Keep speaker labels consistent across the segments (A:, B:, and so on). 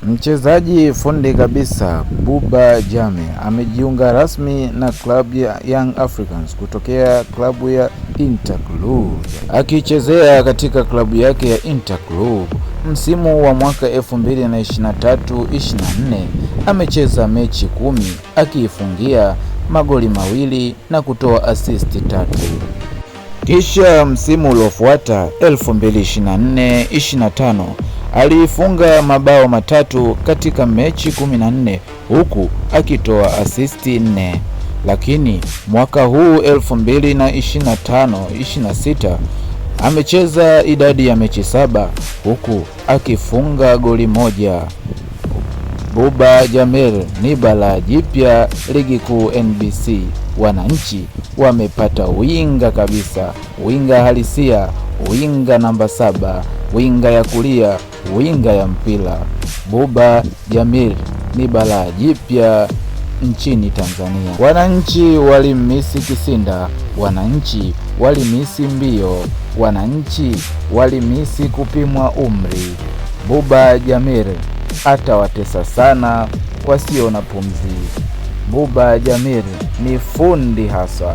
A: Mchezaji fundi kabisa Buba Jammeh amejiunga rasmi na klabu ya Young Africans kutokea klabu ya Inter Club. Akichezea katika klabu yake ya Inter Club msimu wa mwaka 2023-24 amecheza mechi 10 akiifungia magoli 2 na kutoa asisti 3. Kisha msimu uliofuata 2024-25 alifunga mabao 3 katika mechi 14 huku akitoa asisti 4. Lakini mwaka huu 2025-26 amecheza idadi ya mechi 7 huku akifunga goli 1. Buba Jammeh ni balaa jipya ligi kuu NBC. Wananchi wamepata winga kabisa, winga halisia, winga namba 7, winga ya kulia, winga ya mpira. Buba Jammeh ni balaa jipya nchini Tanzania. Wananchi walimisi Kisinda, wananchi walimisi mbio, wananchi walimisi kupimwa umri. Buba Jammeh atawatesa sana wasio na pumzi. Buba Jammeh ni fundi hasa.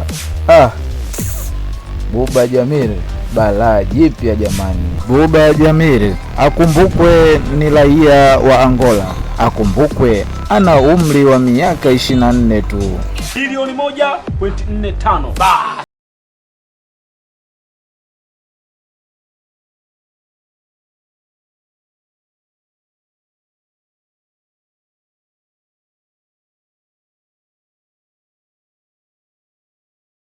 A: Buba Jammeh balaa jipya jamani. Buba Jammeh akumbukwe ni raia wa Angola, akumbukwe ana umri wa miaka 24 tu.
B: Milioni 1.45.